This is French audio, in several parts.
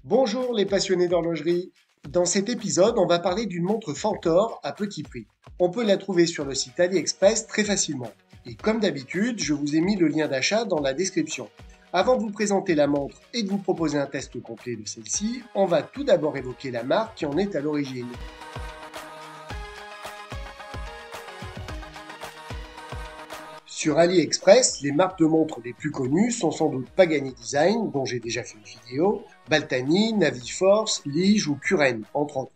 Bonjour les passionnés d'horlogerie. Dans cet épisode, on va parler d'une montre Fantor à petit prix. On peut la trouver sur le site AliExpress très facilement. Et comme d'habitude, je vous ai mis le lien d'achat dans la description. Avant de vous présenter la montre et de vous proposer un test complet de celle-ci, on va tout d'abord évoquer la marque qui en est à l'origine. Sur AliExpress, les marques de montres les plus connues sont sans doute Pagani Design, dont j'ai déjà fait une vidéo, Baltani, Naviforce, Lige ou Kuren, entre autres.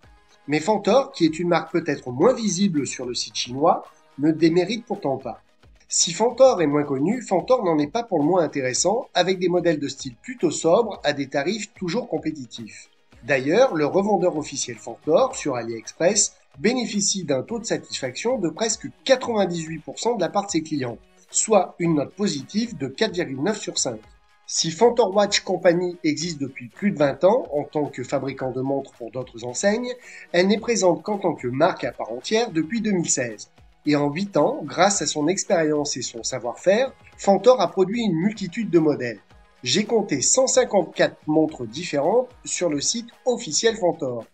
Mais Fantor, qui est une marque peut-être moins visible sur le site chinois, ne démérite pourtant pas. Si Fantor est moins connu, Fantor n'en est pas pour le moins intéressant, avec des modèles de style plutôt sobres à des tarifs toujours compétitifs. D'ailleurs, le revendeur officiel Fantor sur AliExpress bénéficie d'un taux de satisfaction de presque 98% de la part de ses clients, soit une note positive de 4,9 sur 5. Si Fantor Watch Company existe depuis plus de 20 ans en tant que fabricant de montres pour d'autres enseignes, elle n'est présente qu'en tant que marque à part entière depuis 2016. Et en 8 ans, grâce à son expérience et son savoir-faire, Fantor a produit une multitude de modèles. J'ai compté 154 montres différentes sur le site officiel Fantor.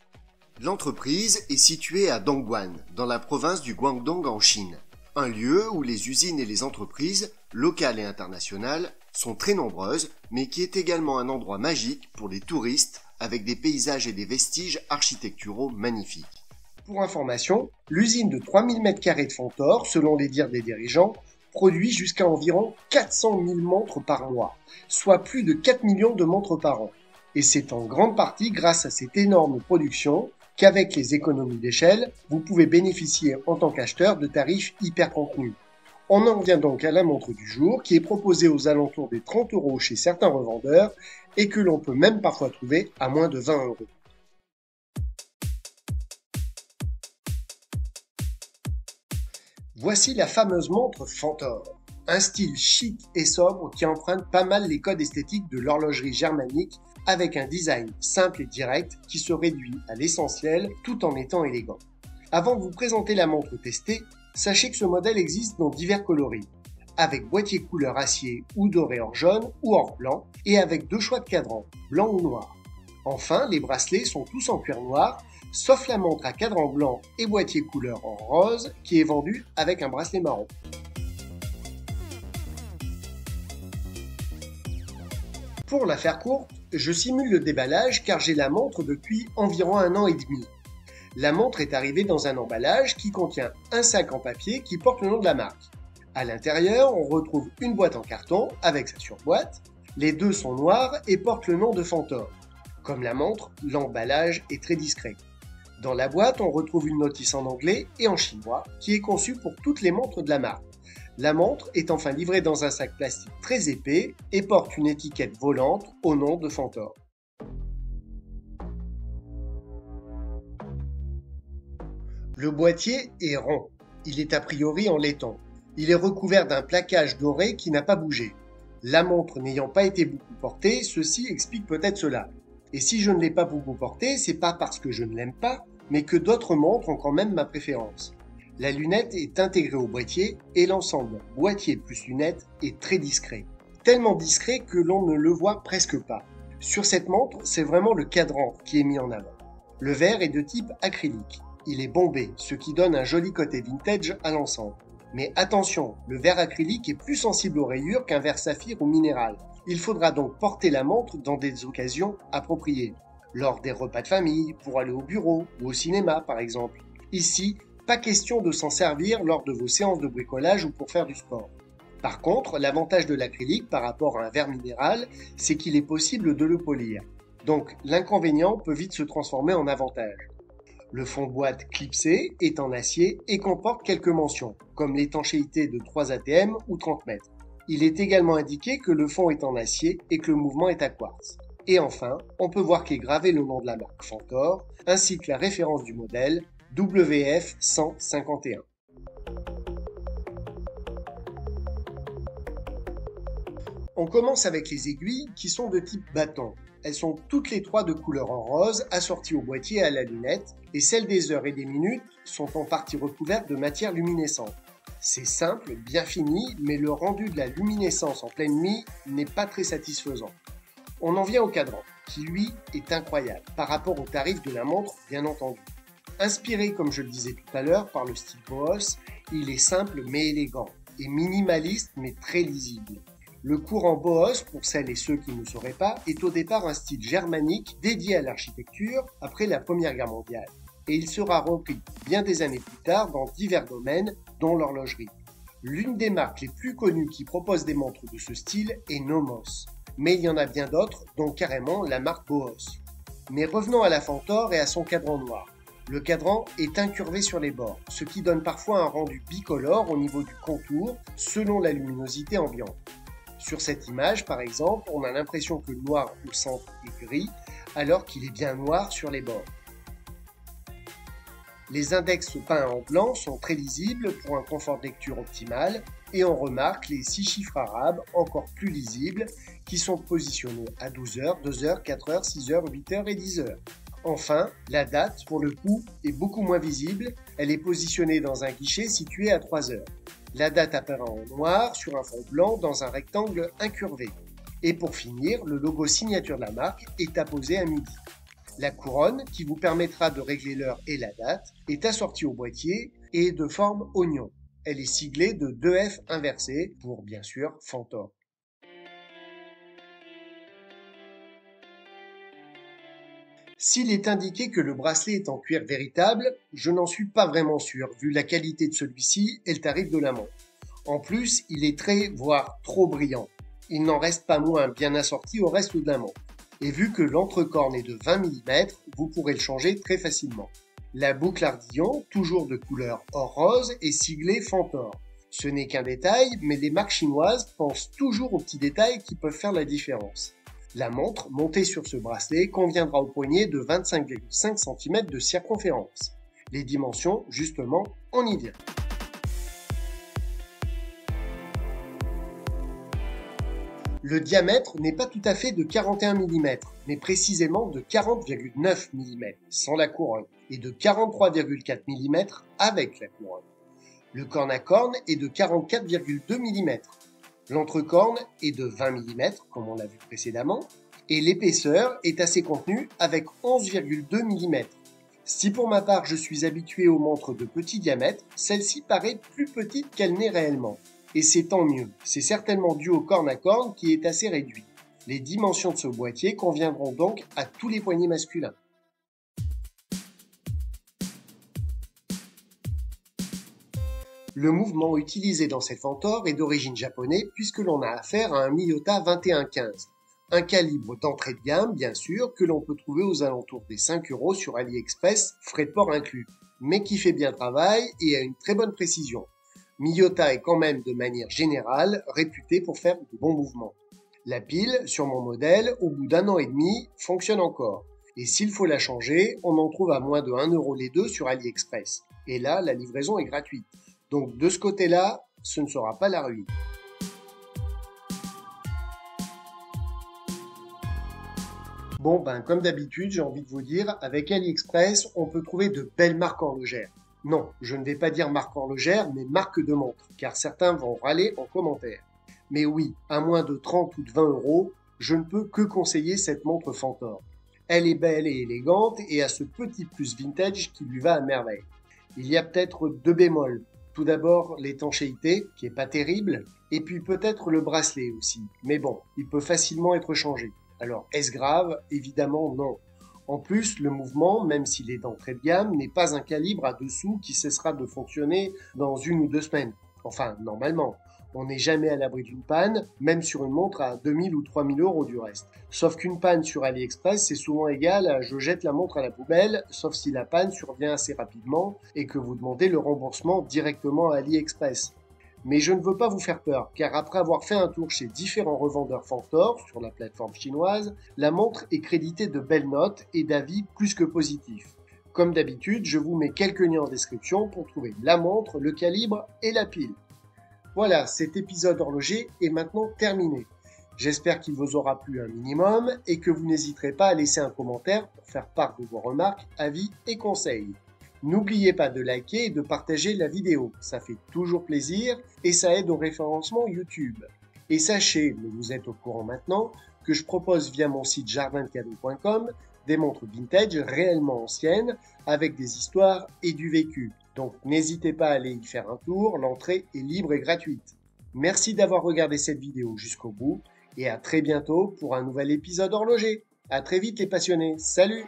L'entreprise est située à Dongguan, dans la province du Guangdong en Chine, un lieu où les usines et les entreprises, locales et internationales, sont très nombreuses, mais qui est également un endroit magique pour les touristes, avec des paysages et des vestiges architecturaux magnifiques. Pour information, l'usine de 3000 m² de Fantor, selon les dires des dirigeants, produit jusqu'à environ 400 000 montres par mois, soit plus de 4 millions de montres par an. Et c'est en grande partie grâce à cette énorme production qu'avec les économies d'échelle, vous pouvez bénéficier en tant qu'acheteur de tarifs hyper contenus. On en revient donc à la montre du jour qui est proposée aux alentours des 30 € chez certains revendeurs et que l'on peut même parfois trouver à moins de 20 €. Voici la fameuse montre Fantor, un style chic et sobre qui emprunte pas mal les codes esthétiques de l'horlogerie germanique avec un design simple et direct qui se réduit à l'essentiel tout en étant élégant. Avant de vous présenter la montre testée, sachez que ce modèle existe dans divers coloris, avec boîtier couleur acier ou doré or jaune ou or blanc et avec deux choix de cadran, blanc ou noir. Enfin, les bracelets sont tous en cuir noir, sauf la montre à cadran blanc et boîtier couleur en rose qui est vendue avec un bracelet marron. Pour la faire courte, je simule le déballage car j'ai la montre depuis environ 1 an et demi. La montre est arrivée dans un emballage qui contient un sac en papier qui porte le nom de la marque. À l'intérieur, on retrouve une boîte en carton avec sa surboîte. Les deux sont noirs et portent le nom de Fantor. Comme la montre, l'emballage est très discret. Dans la boîte, on retrouve une notice en anglais et en chinois qui est conçue pour toutes les montres de la marque. La montre est enfin livrée dans un sac plastique très épais et porte une étiquette volante au nom de Fantor. Le boîtier est rond. Il est a priori en laiton. Il est recouvert d'un plaquage doré qui n'a pas bougé. La montre n'ayant pas été beaucoup portée, ceci explique peut-être cela. Et si je ne l'ai pas beaucoup portée, c'est pas parce que je ne l'aime pas, mais que d'autres montres ont quand même ma préférence. La lunette est intégrée au boîtier et l'ensemble boîtier plus lunette est très discret. Tellement discret que l'on ne le voit presque pas. Sur cette montre, c'est vraiment le cadran qui est mis en avant. Le verre est de type acrylique. Il est bombé, ce qui donne un joli côté vintage à l'ensemble. Mais attention, le verre acrylique est plus sensible aux rayures qu'un verre saphir ou minéral. Il faudra donc porter la montre dans des occasions appropriées. Lors des repas de famille, pour aller au bureau ou au cinéma par exemple. Ici, pas question de s'en servir lors de vos séances de bricolage ou pour faire du sport. Par contre, l'avantage de l'acrylique par rapport à un verre minéral, c'est qu'il est possible de le polir. Donc l'inconvénient peut vite se transformer en avantage. Le fond boîte clipsé est en acier et comporte quelques mentions, comme l'étanchéité de 3 atm ou 30 mètres. Il est également indiqué que le fond est en acier et que le mouvement est à quartz. Et enfin, on peut voir qu'est gravé le nom de la marque Fantor, ainsi que la référence du modèle WF151. On commence avec les aiguilles qui sont de type bâton. Elles sont toutes les trois de couleur en rose, assorties au boîtier et à la lunette, et celles des heures et des minutes sont en partie recouvertes de matière luminescente. C'est simple, bien fini, mais le rendu de la luminescence en pleine nuit n'est pas très satisfaisant. On en vient au cadran. qui lui est incroyable, par rapport au tarif de la montre bien entendu. Inspiré, comme je le disais tout à l'heure, par le style Boos, il est simple mais élégant, et minimaliste mais très lisible. Le courant Boos, pour celles et ceux qui ne sauraient pas, est au départ un style germanique dédié à l'architecture après la Première Guerre mondiale, et il sera repris bien des années plus tard dans divers domaines, dont l'horlogerie. L'une des marques les plus connues qui propose des montres de ce style est Nomos, mais il y en a bien d'autres, dont carrément la marque Boos. Mais revenons à la Fantor et à son cadran noir. Le cadran est incurvé sur les bords, ce qui donne parfois un rendu bicolore au niveau du contour selon la luminosité ambiante. Sur cette image, par exemple, on a l'impression que le noir au centre est gris, alors qu'il est bien noir sur les bords. Les index peints en blanc sont très lisibles pour un confort de lecture optimal, et on remarque les 6 chiffres arabes encore plus lisibles qui sont positionnés à 12h, 2h, 4h, 6h, 8h et 10h. Enfin, la date, pour le coup, est beaucoup moins visible, elle est positionnée dans un guichet situé à 3h. La date apparaît en noir sur un fond blanc dans un rectangle incurvé. Et pour finir, le logo signature de la marque est apposé à midi. La couronne, qui vous permettra de régler l'heure et la date, est assortie au boîtier et est de forme oignon. Elle est siglée de 2F inversés pour, bien sûr, Fantor. S'il est indiqué que le bracelet est en cuir véritable, je n'en suis pas vraiment sûr, vu la qualité de celui-ci et le tarif de la montre. En plus, il est très, voire trop brillant. Il n'en reste pas moins bien assorti au reste de la montre. Et vu que l'entrecorne est de 20 mm, vous pourrez le changer très facilement. La boucle ardillon, toujours de couleur or rose, est siglée Fantor. Ce n'est qu'un détail, mais les marques chinoises pensent toujours aux petits détails qui peuvent faire la différence. La montre, montée sur ce bracelet, conviendra au poignet de 25,5 cm de circonférence. Les dimensions, justement, on y vient. Le diamètre n'est pas tout à fait de 41 mm, mais précisément de 40,9 mm, sans la couronne, et de 43,4 mm avec la couronne. Le corne à corne est de 44,2 mm. L'entrecorne est de 20 mm, comme on l'a vu précédemment, et l'épaisseur est assez contenue avec 11,2 mm. Si pour ma part je suis habitué aux montres de petit diamètre, celle-ci paraît plus petite qu'elle n'est réellement. Et c'est tant mieux, c'est certainement dû au corne à corne qui est assez réduit. Les dimensions de ce boîtier conviendront donc à tous les poignets masculins. Le mouvement utilisé dans cette Fantor est d'origine japonaise puisque l'on a affaire à un Miyota 2115. Un calibre d'entrée de gamme, bien sûr, que l'on peut trouver aux alentours des 5 € sur AliExpress, frais de port inclus, mais qui fait bien le travail et a une très bonne précision. Miyota est quand même de manière générale réputé pour faire de bons mouvements. La pile, sur mon modèle, au bout d'1 an et demi, fonctionne encore. Et s'il faut la changer, on en trouve à moins de 1 € les deux sur AliExpress. Et là, la livraison est gratuite. Donc de ce côté-là, ce ne sera pas la ruine. Bon, comme d'habitude, j'ai envie de vous dire, avec AliExpress, on peut trouver de belles marques horlogères. Non, je ne vais pas dire marque horlogère, mais marque de montre, car certains vont râler en commentaire. Mais oui, à moins de 30 ou de 20 €, je ne peux que conseiller cette montre Fantor. Elle est belle et élégante et a ce petit plus vintage qui lui va à merveille. Il y a peut-être 2 bémols. Tout d'abord, l'étanchéité, qui est pas terrible, et puis peut-être le bracelet aussi. Mais bon, il peut facilement être changé. Alors, est-ce grave? Évidemment non. En plus, le mouvement, même s'il est d'entrée de gamme, n'est pas un calibre à dessous qui cessera de fonctionner dans 1 ou 2 semaines. Enfin, normalement. On n'est jamais à l'abri d'une panne, même sur une montre à 2000 ou 3000 € du reste. Sauf qu'une panne sur AliExpress, c'est souvent égal à je jette la montre à la poubelle, sauf si la panne survient assez rapidement et que vous demandez le remboursement directement à AliExpress. Mais je ne veux pas vous faire peur, car après avoir fait un tour chez différents revendeurs Fantor sur la plateforme chinoise, la montre est créditée de belles notes et d'avis plus que positifs. Comme d'habitude, je vous mets quelques liens en description pour trouver la montre, le calibre et la pile. Voilà, cet épisode horloger est maintenant terminé. J'espère qu'il vous aura plu un minimum et que vous n'hésiterez pas à laisser un commentaire pour faire part de vos remarques, avis et conseils. N'oubliez pas de liker et de partager la vidéo, ça fait toujours plaisir et ça aide au référencement YouTube. Et sachez, mais vous êtes au courant maintenant, que je propose via mon site jardindecadeaux.com, des montres vintage réellement anciennes avec des histoires et du vécu. Donc n'hésitez pas à aller y faire un tour, l'entrée est libre et gratuite. Merci d'avoir regardé cette vidéo jusqu'au bout et à très bientôt pour un nouvel épisode horloger. À très vite les passionnés, salut!